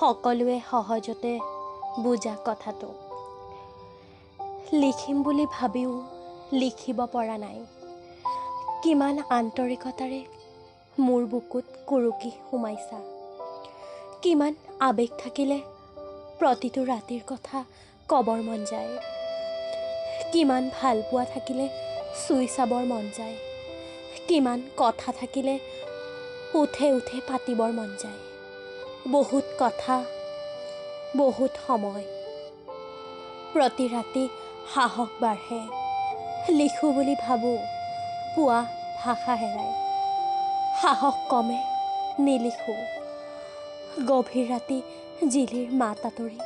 সকলোৱে সহজতে বুজা কথাটো। লিখিম বুলি ভাবিও লিখিব পৰা নাই। কিমান আন্তৰিকতাৰে মোৰ বুকুত কুৰুকি সোমাইছা। কিমান আৱেগ থাকিলে প্ৰতিটো ৰাতিৰ কথা ক'বৰ মন যায়। কিমান ভাল পোৱা থাকিলে চুই চাবৰ মন যায়। কিমান কথা থাকিলে উঠে উঠে পাতিবৰ মন যায়। বহুত কথা, বহুত সময়। প্ৰতি ৰাতি সাহস বাঢ়ে। লিখোঁ বুলি ভাবোঁ, পুৱা ভাষা হেৰাই। সাহস কমে, নিলিখোঁ। গভীৰ ৰাতি জিলিৰ মাত আঁতৰি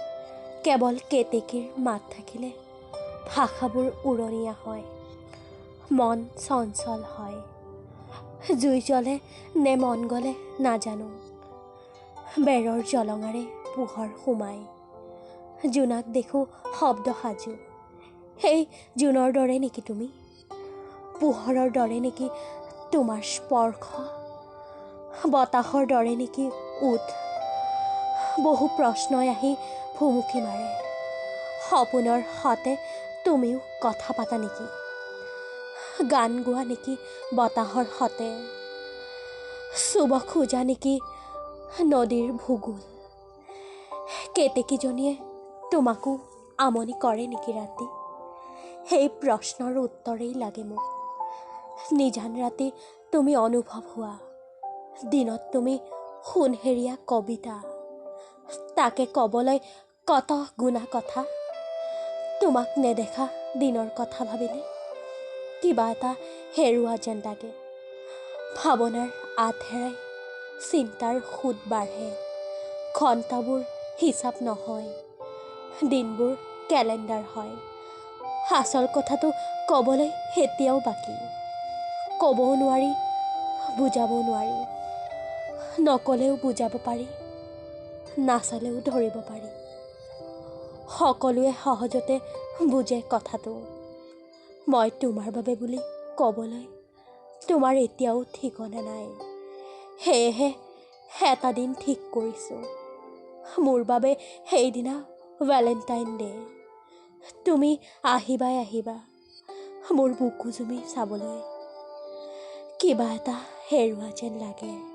কেৱল কেতেকীৰ মাত থাকিলে ভাষাবোৰ উৰণীয়া হয়। মন চঞ্চল হয়। জুই জ্বলে নে মন গ'লে নাজানো। বেৰৰ জলঙাৰে পোহৰ সোমাই। জোনাক দেখোঁ শব্দ সাজু। সেই জোনৰ দৰে নেকি তুমি? পোহৰৰ দৰে নেকি তোমাৰ স্পৰ্শ? বতাহৰ দৰে নেকি ওঠ? বহু প্ৰশ্নই আহি ভুমুকি মাৰে। সপোনৰ সতে তুমিও কথা পাতা নেকি? গান গোৱা নেকি বতাহৰ সতে? চুব খোজা নেকি নদীৰ ভূগোল? কেতেকীজনীয়ে তোমাকো আমনি কৰে নেকি ৰাতি? সেই প্ৰশ্নৰ উত্তৰেই লাগে মোক। নিজান ৰাতি তুমি অনুভৱ হোৱা। দিনত তুমি সোণহেৰীয়া কবিতা। তাকে ক'বলৈ কত গুণা কথা। তোমাক নেদেখা দিনৰ কথা ভাবিলে কিবা এটা হেৰুৱা যেন লাগে। ভাৱনাৰ আঁত হেৰাই চিন্তাৰ সোঁত বাঢ়ে। ঘণ্টাবোৰ হিচাপ নহয়, দিনবোৰ কেলেণ্ডাৰ হয়। আচল কথাটো ক'বলৈ এতিয়াও বাকী। ক'বও নোৱাৰি, বুজাবও নোৱাৰি। নক'লেও বুজাব পাৰি, নাচালেও ধৰিব পাৰি। সকলোৱে সহজতে বুজে কথাটো। মই তোমাৰ বাবে বুলি ক'বলৈ তোমাৰ এতিয়াও ঠিকনা নাই। সেয়েহে এটা দিন ঠিক কৰিছোঁ। মোৰ বাবে সেইদিনা ভেলেণ্টাইন ডে'। তুমি আহিবাই আহিবা মোৰ বুকু জুমি চাবলৈ। কিবা এটা হেৰুৱা যেন লাগে।